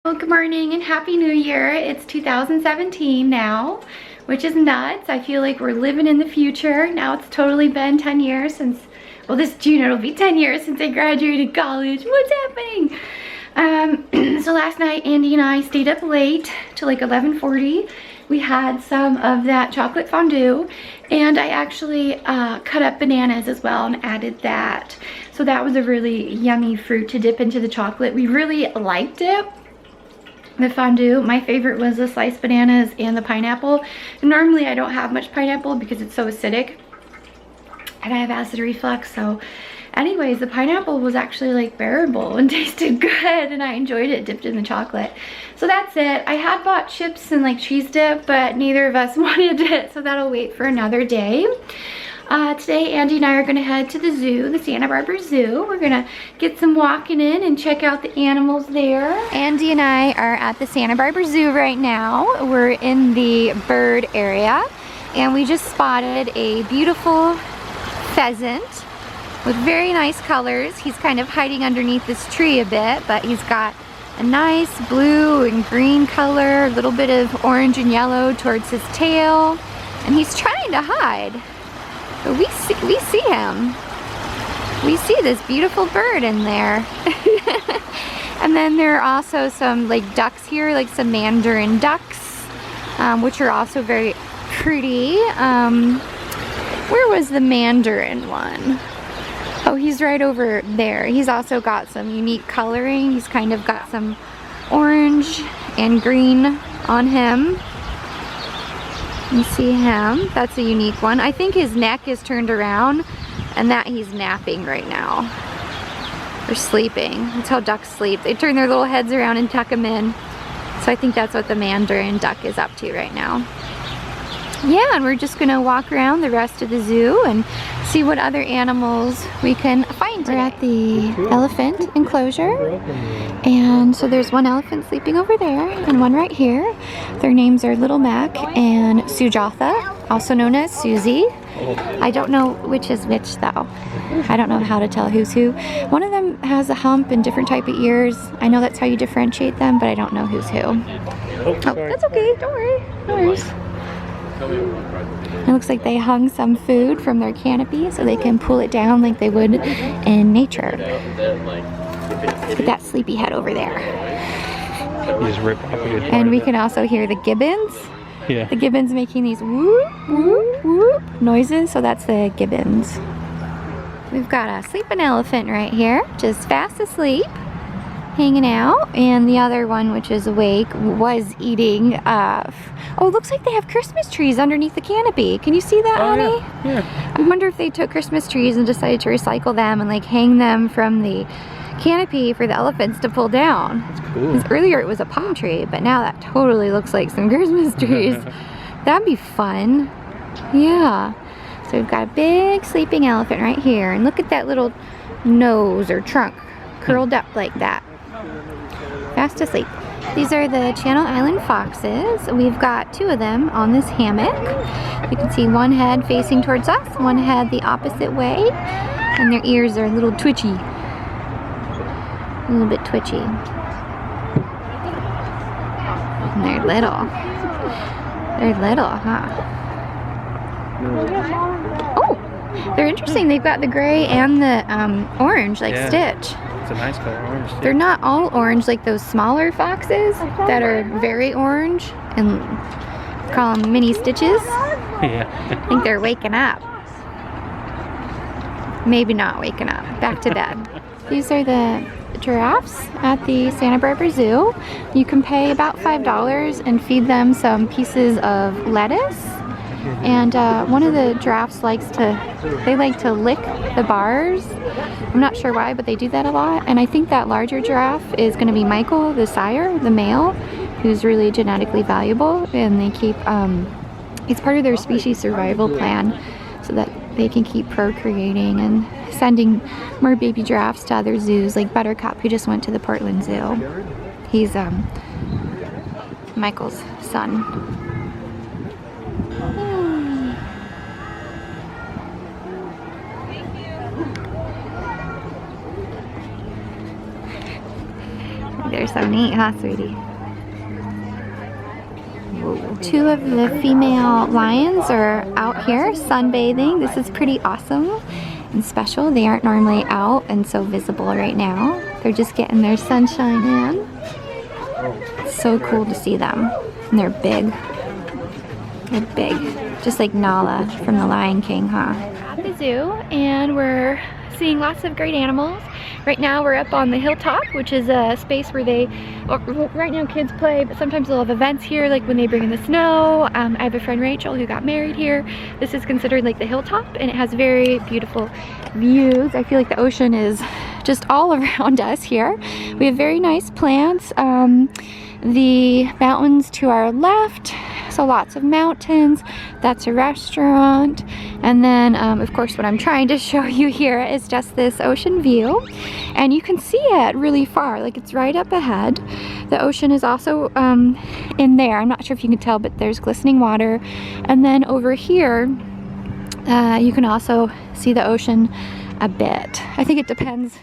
Well, good morning and Happy New Year. It's 2017 now, which is nuts. I feel like we're living in the future. Now it's totally been 10 years since, well, this June it'll be 10 years since I graduated college. What's happening? So last night Andy and I stayed up late till like 11:40. We had some of that chocolate fondue, and I actually cut up bananas as well and added that. So that was a really yummy fruit to dip into the chocolate. We really liked it. The fondue, my favorite was the sliced bananas and the pineapple. And normally I don't have much pineapple because it's so acidic and I have acid reflux. So anyways, the pineapple was actually like bearable and tasted good, and I enjoyed it dipped in the chocolate. So that's it. I had bought chips and like cheese dip, but neither of us wanted it, so that'll wait for another day. Today Andy and I are gonna head to the zoo, the Santa Barbara Zoo. We're gonna get some walking in and check out the animals there. Andy and I are at the Santa Barbara Zoo right now. We're in the bird area, and we just spotted a beautiful pheasant with very nice colors. He's kind of hiding underneath this tree a bit, but he's got a nice blue and green color, a little bit of orange and yellow towards his tail, and he's trying to hide. But we see him. We see this beautiful bird in there. And then there are also some like ducks here, like some mandarin ducks, which are also very pretty. Where was the mandarin one? Oh, he's right over there. He's also got some unique coloring. He's kind of got some orange and green on him. You see him, that's a unique one. I think his neck is turned around and that he's napping right now. Or sleeping. That's how ducks sleep. They turn their little heads around and tuck them in. So I think that's what the mandarin duck is up to right now. Yeah, and we're just gonna walk around the rest of the zoo and see what other animals we can find today. We're at the elephant enclosure, and so there's one elephant sleeping over there and one right here. Their names are Little Mac and Sujatha, also known as Susie. I don't know which is which though. I don't know how to tell who's who. One of them has a hump and different type of ears. I know that's how you differentiate them, but I don't know who's who. Oh, that's okay, don't worry, no worries. It looks like they hung some food from their canopy so they can pull it down like they would in nature. Look at that sleepy head over there. And we can also hear the gibbons. Yeah. The gibbons making these whoop, whoop, whoop noises, so that's the gibbons. We've got a sleeping elephant right here, just fast asleep, hanging out, and the other one, which is awake, was eating. Oh, it looks like they have Christmas trees underneath the canopy. Can you see that, honey? Yeah. I wonder if they took Christmas trees and decided to recycle them and like hang them from the canopy for the elephants to pull down. That's cool. Because earlier it was a palm tree, but now that totally looks like some Christmas trees. That'd be fun. Yeah. So we've got a big sleeping elephant right here, and look at that little nose or trunk curled up like that. Fast asleep. These are the Channel Island foxes. We've got two of them on this hammock. You can see one head facing towards us, one head the opposite way, and their ears are a little twitchy. A little bit twitchy. And they're little. They're little, huh? Oh, they're interesting. They've got the gray and the orange, like Stitch. It's a nice color orange too. They're not all orange like those smaller foxes that are very orange and call them mini Stitches. Yeah. I think they're waking up. Maybe not waking up. Back to bed. These are the giraffes at the Santa Barbara Zoo. You can pay about $5 and feed them some pieces of lettuce. And one of the giraffes likes to lick the bars. I'm not sure why, but they do that a lot. And I think that larger giraffe is going to be Michael, the sire, the male, who's really genetically valuable. And they keep, it's part of their species survival plan so that they can keep procreating and sending more baby giraffes to other zoos, like Buttercup, who just went to the Portland Zoo. He's Michael's son. They're are so neat, huh, sweetie? Two of the female lions are out here sunbathing. This is pretty awesome and special. They aren't normally out and so visible right now. They're just getting their sunshine in. It's so cool to see them. And they're big. They're big. Just like Nala from The Lion King, huh? At the zoo, and we're seeing lots of great animals. Right now we're up on the hilltop, which is a space where right now kids play, but sometimes they'll have events here, like when they bring in the snow. I have a friend, Rachel, who got married here. This is considered like the hilltop, and it has very beautiful views. I feel like the ocean is just all around us here. We have very nice plants. The mountains to our left, so lots of mountains. That's a restaurant. And then of course what I'm trying to show you here is just this ocean view, and you can see it really far, like it's right up ahead. The ocean is also in there. I'm not sure if you can tell, but there's glistening water. And then over here you can also see the ocean a bit. I think it depends.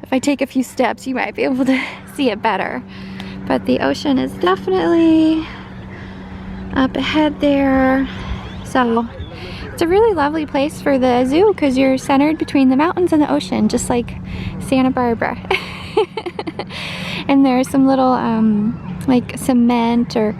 If I take a few steps you might be able to see it better. But the ocean is definitely up ahead there. So it's a really lovely place for the zoo because you're centered between the mountains and the ocean, just like Santa Barbara. And there's some little like cement or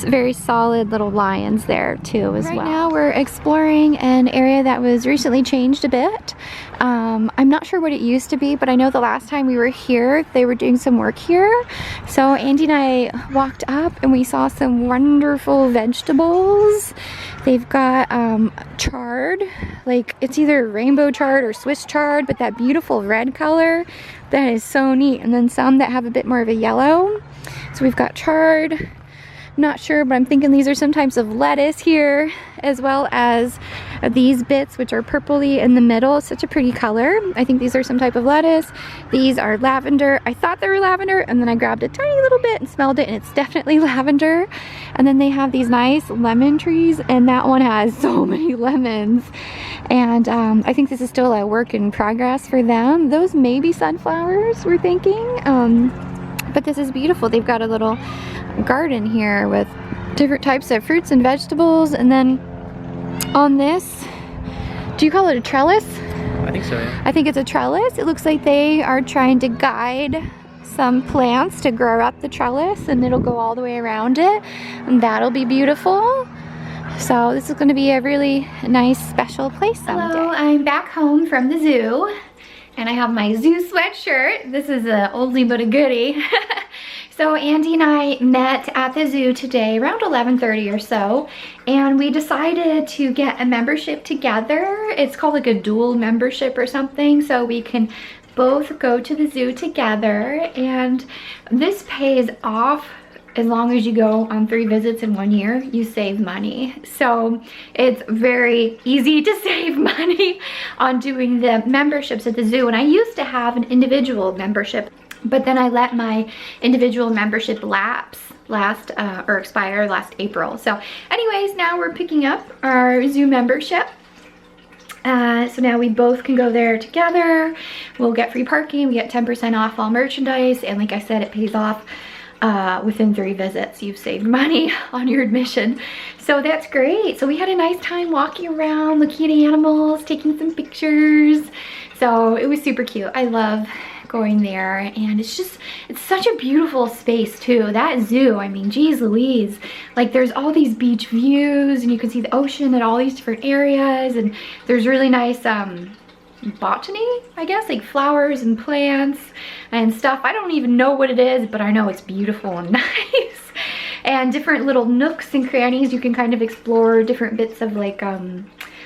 very solid little lions there too as well. Right now we're exploring an area that was recently changed a bit. I'm not sure what it used to be, but I know the last time we were here they were doing some work here. So Andy and I walked up and we saw some wonderful vegetables. They've got chard, like it's either rainbow chard or Swiss chard, but that beautiful red color, that is so neat. And then some that have a bit more of a yellow. So we've got chard. Not sure, but I'm thinking these are some types of lettuce here, as well as these bits which are purpley in the middle. Such a pretty color. I think these are some type of lettuce. These are lavender. I thought they were lavender, and then I grabbed a tiny little bit and smelled it, and it's definitely lavender. And then they have these nice lemon trees, and that one has so many lemons. And I think this is still a work in progress for them. Those may be sunflowers, we're thinking. But this is beautiful. They've got a little garden here with different types of fruits and vegetables. And then on this, do you call it a trellis? I think so, yeah. I think it's a trellis. It looks like they are trying to guide some plants to grow up the trellis, and it'll go all the way around it, and that'll be beautiful. So this is going to be a really nice special place someday. Hello, I'm back home from the zoo, and I have my zoo sweatshirt. This is a oldie but a goodie. So Andy and I met at the zoo today around 11:30 or so, and we decided to get a membership together. It's called like a dual membership or something, so we can both go to the zoo together, and this pays off as long as you go on 3 visits in 1 year. You save money. So it's very easy to save money on doing the memberships at the zoo. And I used to have an individual membership, but then I let my individual membership lapse expire last April. So anyways, now we're picking up our zoo membership. So now we both can go there together. We'll get free parking, we get 10% off all merchandise, and like I said, it pays off within 3 visits. You've saved money on your admission. So that's great. So we had a nice time walking around, looking at animals, taking some pictures. So it was super cute. I love going there, and it's such a beautiful space too. That zoo, I mean, geez Louise, like there's all these beach views, and you can see the ocean at all these different areas, and there's really nice botany, I guess, like flowers and plants and stuff. I don't even know what it is, but I know it's beautiful and nice. And different little nooks and crannies you can kind of explore, different bits of like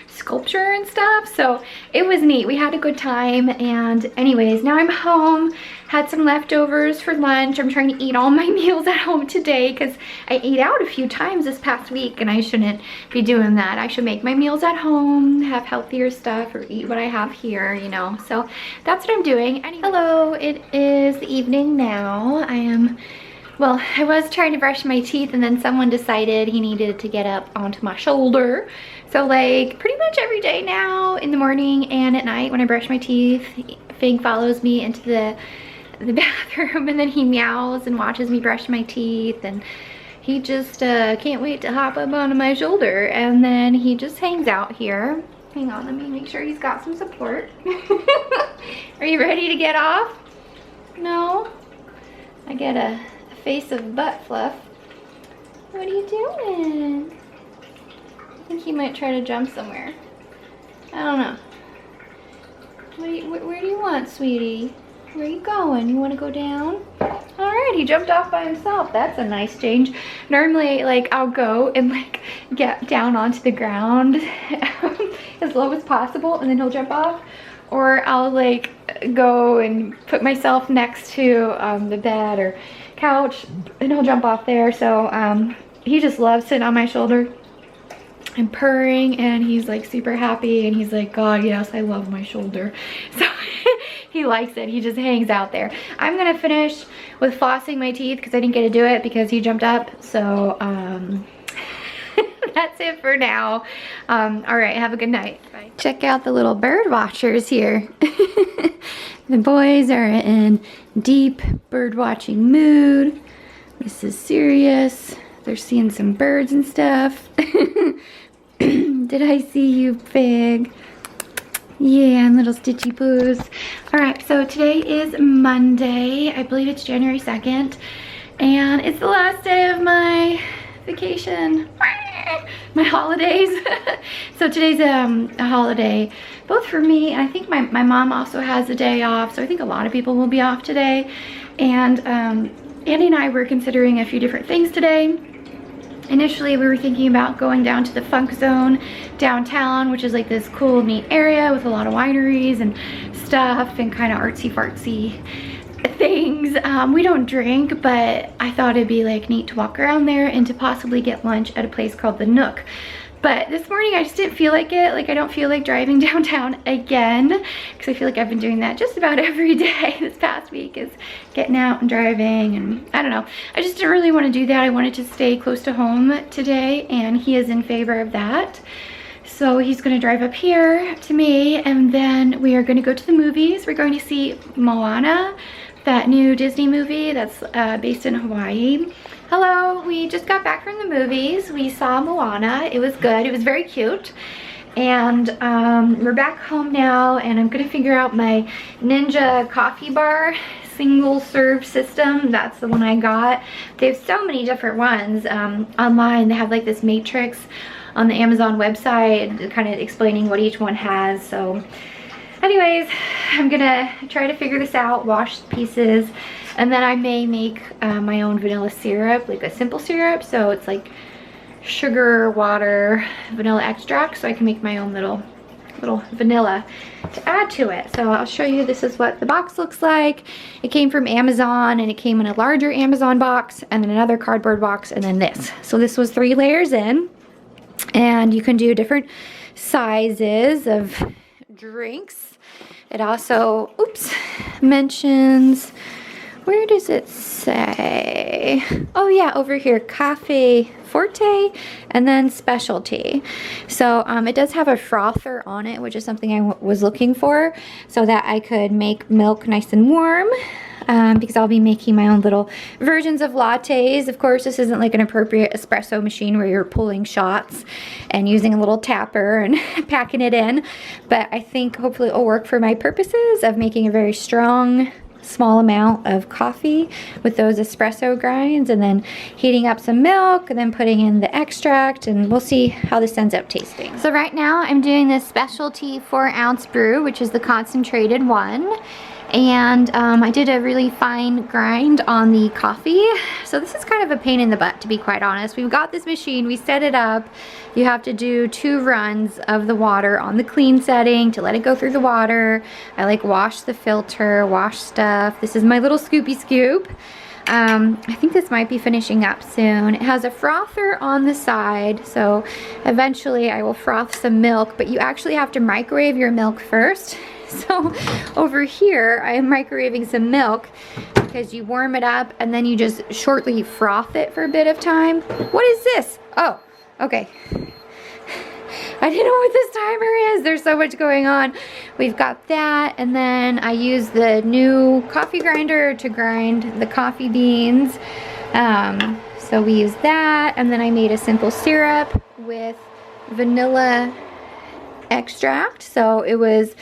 sculpture and stuff. So it was neat. We had a good time. And anyways, now I'm home, had some leftovers for lunch. I'm trying to eat all my meals at home today because I ate out a few times this past week, and I shouldn't be doing that. I should make my meals at home, have healthier stuff, or eat what I have here, you know. So that's what I'm doing. Hello, it is the evening now. I was trying to brush my teeth, and then someone decided he needed to get up onto my shoulder. So like pretty much every day now, in the morning and at night when I brush my teeth, Fang follows me into the the bathroom, and then he meows and watches me brush my teeth, and he just can't wait to hop up onto my shoulder, and then he just hangs out here. Hang on, let me make sure he's got some support. Are you ready to get off? No? I get a face of butt fluff. What are you doing? I think he might try to jump somewhere. I don't know. Where do you want, sweetie? Where are you going? You want to go down? Alright, he jumped off by himself. That's a nice change. Normally, like, I'll go and, like, get down onto the ground as low as possible, and then he'll jump off. Or I'll, like, go and put myself next to the bed or couch, and he'll jump off there. So he just loves sitting on my shoulder and purring, and he's like super happy, and he's like, God, yes, I love my shoulder. So he likes it. He just hangs out there. I'm gonna finish with flossing my teeth because I didn't get to do it because he jumped up. So that's it for now. All right, have a good night. Bye. Check out the little bird watchers here. The boys are in deep bird watching mood. This is serious. They're seeing some birds and stuff. Did I see you, Pig? Yeah, little stitchy poos. All right, so today is Monday. I believe it's January 2nd. And it's the last day of my vacation. My holidays. So today's a holiday, both for me, and I think my mom also has a day off. So I think a lot of people will be off today. And Andy and I were considering a few different things today. Initially, we were thinking about going down to the Funk Zone downtown, which is like this cool, neat area with a lot of wineries and stuff and kind of artsy-fartsy things. We don't drink, but I thought it'd be like neat to walk around there and to possibly get lunch at a place called the Nook. But this morning I just didn't feel like it. Like, I don't feel like driving downtown again, because I feel like I've been doing that just about every day this past week, is getting out and driving, and I don't know. I just didn't really want to do that. I wanted to stay close to home today, and he is in favor of that. So he's going to drive up here to me, and then we are going to go to the movies. We're going to see Moana, that new Disney movie that's based in Hawaii. Hello, we just got back from the movies. We saw Moana. It was good. It was very cute. And we're back home now, and I'm gonna figure out my Ninja coffee bar single serve system. That's the one I got. They have so many different ones online. They have like this matrix on the Amazon website kind of explaining what each one has. So anyways, I'm gonna try to figure this out, wash the pieces, and then I may make my own vanilla syrup, like a simple syrup. So it's like sugar, water, vanilla extract, so I can make my own little vanilla to add to it. So I'll show you. This is what the box looks like. It came from Amazon, and it came in a larger Amazon box and then another cardboard box, and then this. So this was 3 layers in, and you can do different sizes of drinks. It also, oops, mentions, where does it say? Oh yeah, over here, Cafe Forte and then Specialty. So it does have a frother on it, which is something I was looking for, so that I could make milk nice and warm. Because I'll be making my own little versions of lattes. Of course, this isn't like an appropriate espresso machine where you're pulling shots and using a little tapper and packing it in. But I think hopefully it'll work for my purposes of making a very strong, small amount of coffee with those espresso grinds, and then heating up some milk and then putting in the extract, and we'll see how this ends up tasting. So right now I'm doing this Specialty 4-ounce brew, which is the concentrated one. And I did a really fine grind on the coffee. So this is kind of a pain in the butt, to be quite honest. We've got this machine, we set it up. You have to do 2 runs of the water on the clean setting to let it go through the water. I like wash the filter, wash stuff. This is my little scoopy scoop. I think this might be finishing up soon. It has a frother on the side, so eventually I will froth some milk, but you actually have to microwave your milk first. So over here, I am microwaving some milk because you warm it up and then you just shortly froth it for a bit of time. What is this? Oh, okay. I didn't know what this timer is. There's so much going on. We've got that, and then I use the new coffee grinder to grind the coffee beans. So we use that, and then I made a simple syrup with vanilla extract. So it was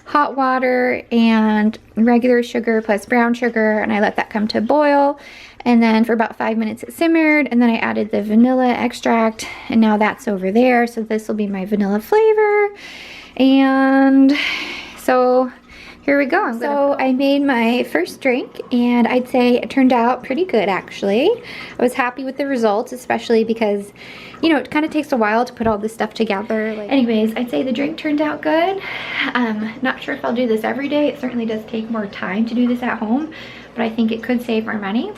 hot water and regular sugar plus brown sugar, and I let that come to a boil, and then for about 5 minutes it simmered, and then I added the vanilla extract, and now that's over there. So this will be my vanilla flavor, and so here we go. So I made my first drink, and I'd say it turned out pretty good, actually. I was happy with the results, especially because, you know, it kind of takes a while to put all this stuff together. Anyways, I'd say the drink turned out good. Not sure if I'll do this every day. It certainly does take more time to do this at home, but I think it could save our money.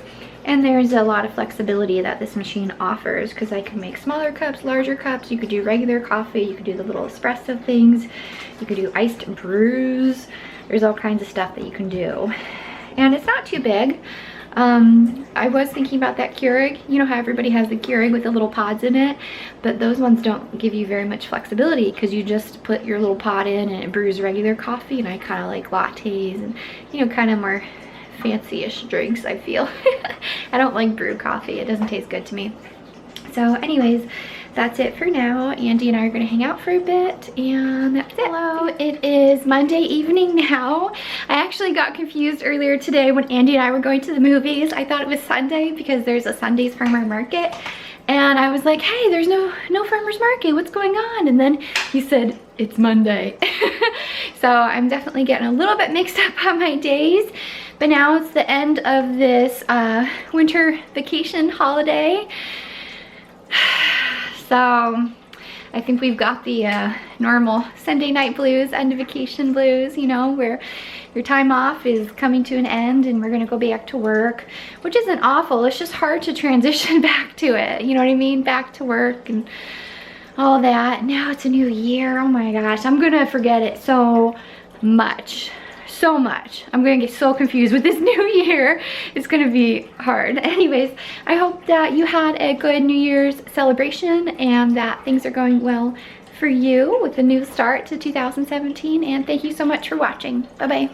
And there's a lot of flexibility that this machine offers, because I can make smaller cups, larger cups. You could do regular coffee. You could do the little espresso things. You could do iced brews. There's all kinds of stuff that you can do. And it's not too big. I was thinking about that Keurig. You know how everybody has the Keurig with the little pods in it, but those ones don't give you very much flexibility, because you just put your little pod in and it brews regular coffee, and I kind of like lattes and, you know, kind of more fancy-ish drinks, I feel. I don't like brewed coffee. It doesn't taste good to me. So anyways, that's it for now. Andy and I are gonna hang out for a bit, and that's it. Hello, it is Monday evening now. I actually got confused earlier today when Andy and I were going to the movies. I thought it was Sunday because there's a Sunday's farmer market, and I was like, hey, there's no farmer's market, what's going on? And then he said, it's Monday. So I'm definitely getting a little bit mixed up on my days, but now it's the end of this winter vacation holiday. So I think we've got the normal Sunday night blues, end of vacation blues, you know, where your time off is coming to an end and we're gonna go back to work, which isn't awful. It's just hard to transition back to it. You know what I mean? Back to work and all that. Now it's a new year. Oh my gosh, I'm gonna forget it so much. So much. I'm gonna get so confused with this new year. It's gonna be hard. Anyways, I hope that you had a good New Year's celebration and that things are going well for you with the new start to 2017, and thank you so much for watching. Bye bye.